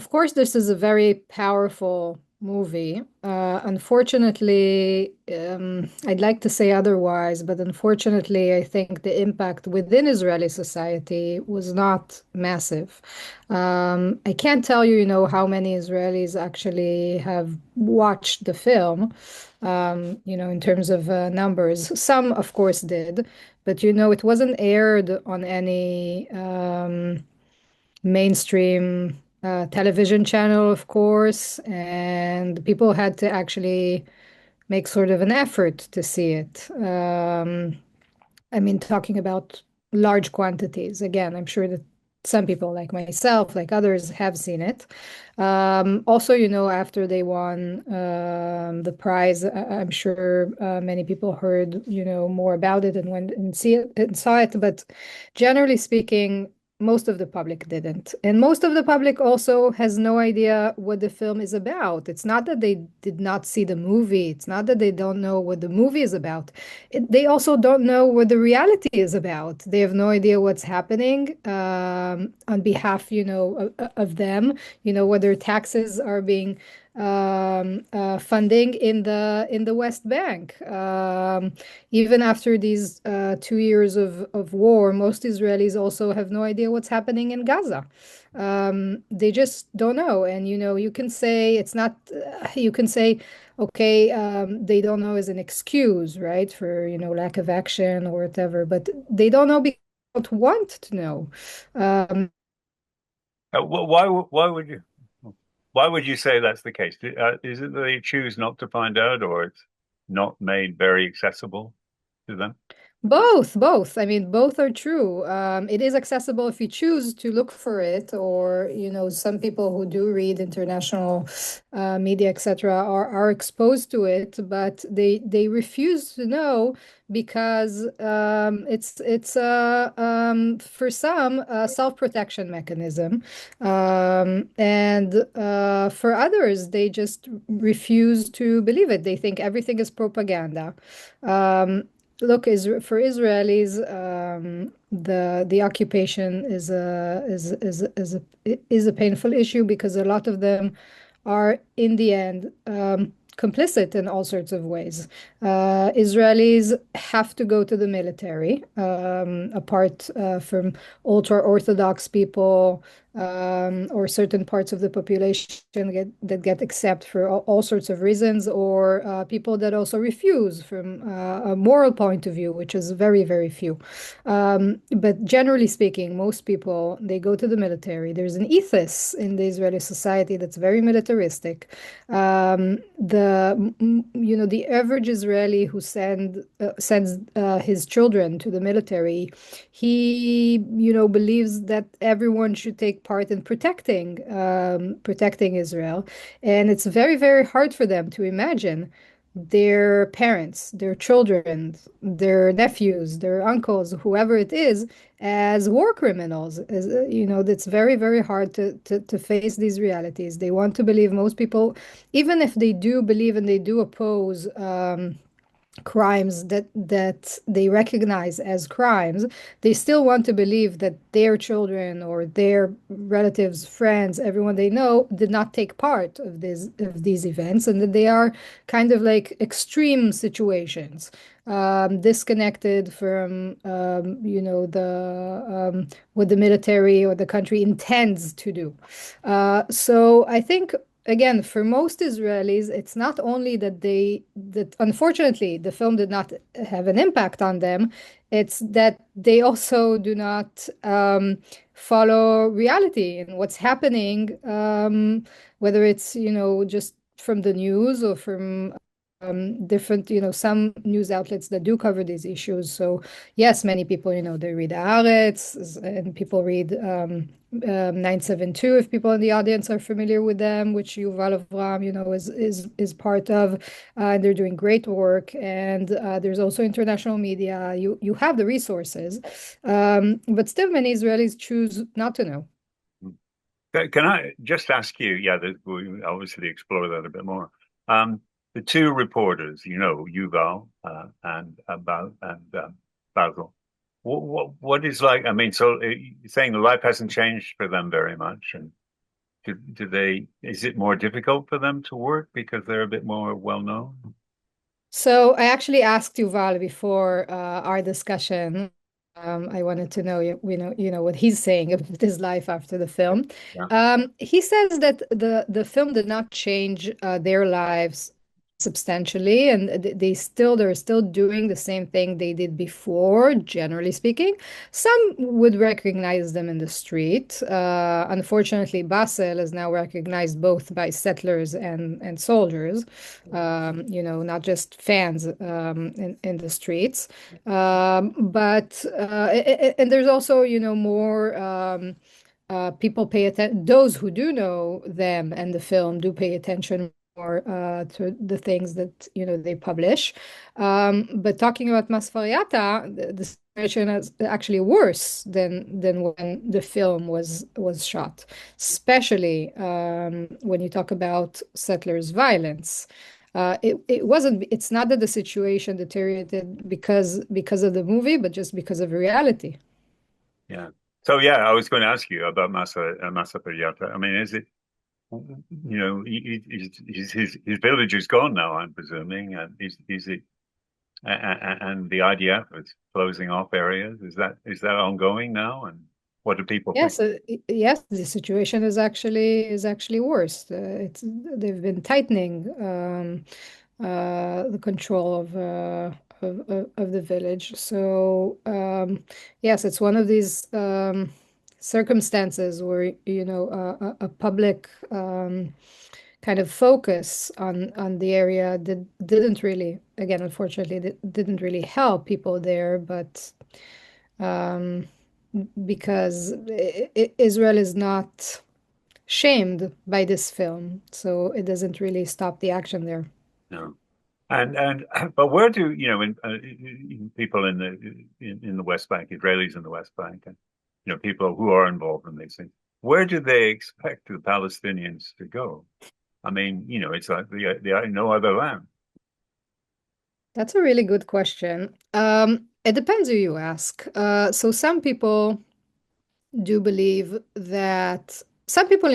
Of course, this is a very powerful movie. Unfortunately, I'd like to say otherwise, but unfortunately, I think the impact within Israeli society was not massive. I can't tell you, how many Israelis actually have watched the film, in terms of numbers. Some, of course, did, but it wasn't aired on any mainstream television channel, of course, and people had to actually make sort of an effort to see it. I mean, talking about large quantities. Again, I'm sure that some people, like myself, like others, have seen it. Also, after they won the prize, I'm sure many people heard, more about it and went and see it and saw it. But generally speaking, most of the public didn't. And most of the public also has no idea what the film is about. It's not that they did not see the movie. It's not that they don't know what the movie is about. They also don't know what the reality is about. They have no idea what's happening on behalf, of them, whether taxes are being funding in the West Bank. Even after these 2 years of war, most Israelis also have no idea what's happening in Gaza. They just don't know. And you can say it's not. You can say, okay, they don't know as an excuse, right, for lack of action or whatever. But they don't know because they don't want to know. Um, Why would you say that's the case? Is it that they choose not to find out, or it's not made very accessible to them? Both. I mean, both are true. It is accessible if you choose to look for it, or some people who do read international media, etc., are exposed to it, but they refuse to know because it's for some a self-protection mechanism, and for others they just refuse to believe it. They think everything is propaganda. Look, for Israelis, the occupation is a painful issue because a lot of them are, in the end, complicit in all sorts of ways. Israelis have to go to the military, apart from ultra-Orthodox people or certain parts of the population that get accepted for all sorts of reasons, or people that also refuse from a moral point of view, which is very, very few. But generally speaking, most people, they go to the military. There's an ethos in the Israeli society that's very militaristic. The average Israeli who sends his children to the military, he believes that everyone should take part in protecting Israel, and it's very, very hard for them to imagine their parents, their children, their nephews, their uncles, whoever it is, as war criminals. It's very, very hard to face these realities. They want to believe, most people, even if they do believe and they do oppose crimes that they recognize as crimes, they still want to believe that their children or their relatives, friends, everyone they know did not take part of these events, and that they are kind of like extreme situations, disconnected from the what the military or the country intends to do. So I think, again, for most Israelis, it's not only that unfortunately the film did not have an impact on them, it's that they also do not follow reality and what's happening, whether it's, just from the news or from different, some news outlets that do cover these issues. So yes, many people, they read Haaretz, and people read 972, if people in the audience are familiar with them, which Yuval is part of, and they're doing great work. And there's also international media. You have the resources, but still many Israelis choose not to know. Can I just ask you? Yeah, we obviously explore that a bit more. The two reporters, Yuval and Basel. What is like? I mean, so you're saying life hasn't changed for them very much, and is it more difficult for them to work because they're a bit more well known? So I actually asked Yuval before our discussion. I wanted to know, what he's saying about his life after the film. Yeah. He says that the film did not change their lives substantially, and they're still doing the same thing they did before, generally speaking. Some would recognize them in the street. Unfortunately, Basel is now recognized both by settlers and soldiers, not just fans in the streets. And there's also, more people pay attention. Those who do know them and the film do pay attention more to the things that, they publish. But talking about Masfariata, the situation is actually worse than when the film was shot, especially when you talk about settlers' violence. It's not that the situation deteriorated because of the movie, but just because of reality. Yeah. So yeah, I was going to ask you about Massa Periata. I mean, is it his village is gone now, I'm presuming, and is it and the IDF is closing off areas. Is that ongoing now? And what do people think? Yes, the situation is actually worse. They've been tightening the control of the village. So yes, it's one of these circumstances where a public kind of focus on the area that didn't really, again, unfortunately, didn't really help people there, but um, because Israel is not shamed by this film, so it doesn't really stop the action there. No. And but where do people in the West Bank, Israelis in the West Bank, and people who are involved in these things, where do they expect the Palestinians to go? I mean, it's like the no other land. That's a really good question. It depends who you ask. So some people in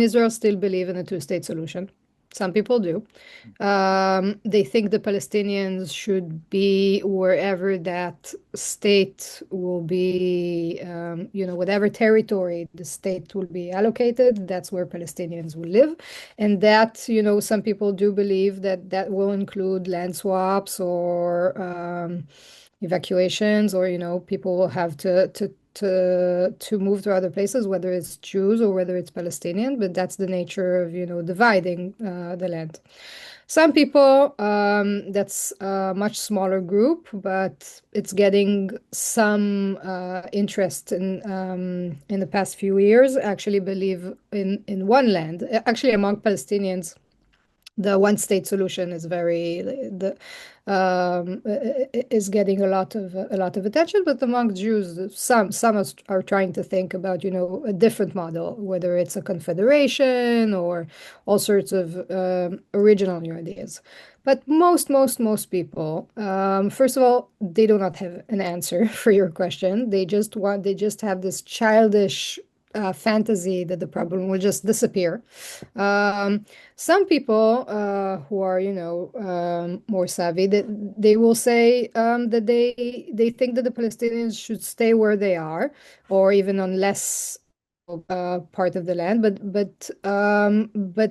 Israel still believe in a two-state solution. Some people do. They think the Palestinians should be wherever that state will be, whatever territory the state will be allocated, that's where Palestinians will live. And that, some people do believe that that will include land swaps or evacuations, or, people will have to move to other places, whether it's Jews or whether it's Palestinian, but that's the nature of, dividing the land. Some people, that's a much smaller group, but it's getting some interest in the past few years, actually believe in one land. Actually, among Palestinians, the one state solution is getting a lot of attention, but among Jews, some are trying to think about a different model, whether it's a confederation or all sorts of original new ideas. But most people, first of all, they do not have an answer for your question. They just have this childish fantasy that the problem will just disappear. Um, some people who are, more savvy, that they will say that they think that the Palestinians should stay where they are, or even on less part of the land, but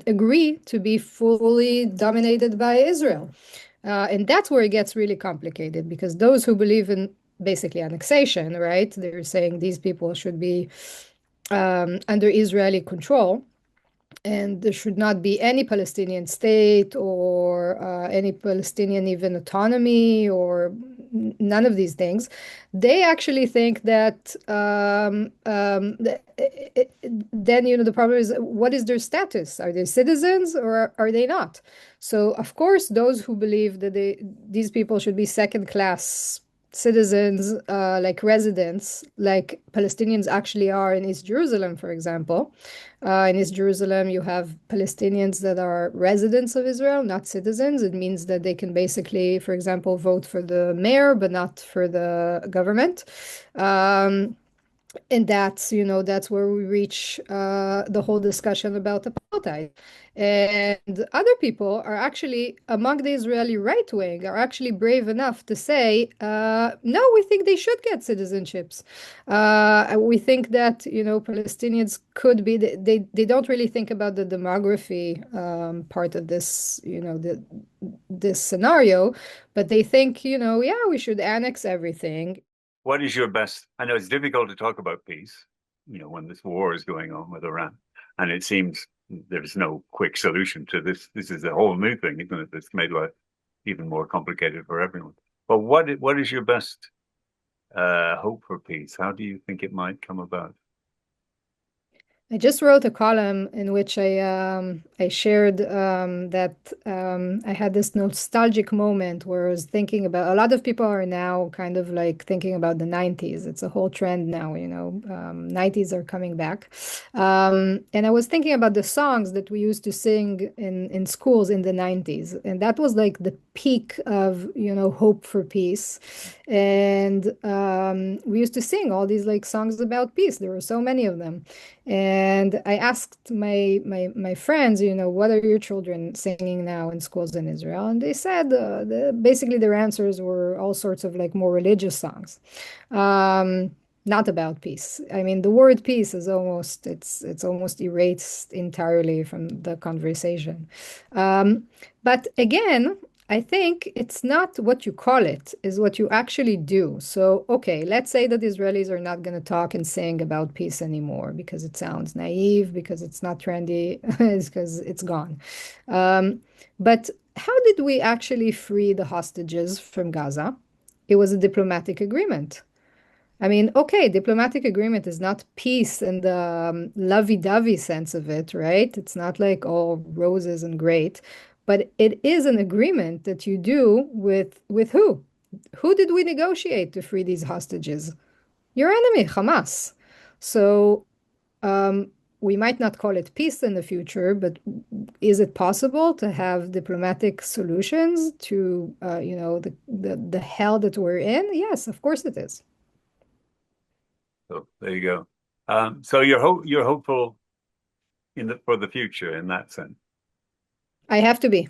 agree to be fully dominated by Israel. And that's where it gets really complicated, because those who believe in basically annexation, right? They're saying these people should be under Israeli control, and there should not be any Palestinian state or any Palestinian even autonomy or none of these things. They actually think that then the problem is, what is their status? Are they citizens or are they not? So of course, those who believe that these people should be second class citizens, like residents, like Palestinians actually are in East Jerusalem, for example. In East Jerusalem, you have Palestinians that are residents of Israel, not citizens. It means that they can basically, for example, vote for the mayor, but not for the government. Um, And that's where we reach the whole discussion about apartheid. And other people are actually, among the Israeli right wing, are actually brave enough to say, no, we think they should get citizenships. We think that, Palestinians could be, they don't really think about the demography part of this, this scenario, but they think, yeah, we should annex everything. What is your best? I know it's difficult to talk about peace, when this war is going on with Iran, and it seems there's no quick solution to this. This is a whole new thing, isn't it? That's made life even more complicated for everyone. But what is your best hope for peace? How do you think it might come about? I just wrote a column in which I shared that I had this nostalgic moment where I was thinking about, a lot of people are now kind of like thinking about the 90s. It's a whole trend now, 90s are coming back. And I was thinking about the songs that we used to sing in schools in the 90s. And that was like the peak of, hope for peace. And we used to sing all these like songs about peace. There were so many of them. And I asked my friends, what are your children singing now in schools in Israel? And they said basically their answers were all sorts of like more religious songs, um, not about peace. I mean, the word peace is it's almost erased entirely from the conversation. Um, but again, I think it's not what you call it, is what you actually do. So, okay, let's say that Israelis are not going to talk and sing about peace anymore because it sounds naive, because it's not trendy, it's because it's gone. Um, but how did we actually free the hostages from Gaza? It was a diplomatic agreement. I mean, okay, diplomatic agreement is not peace in the lovey-dovey sense of it, right? It's not like all roses and great, but it is an agreement that you do with who? Who did we negotiate to free these hostages? Your enemy, Hamas. So we might not call it peace in the future, but is it possible to have diplomatic solutions to the hell that we're in? Yes, of course it is. So there you go. So you're hopeful for the future in that sense. I have to be.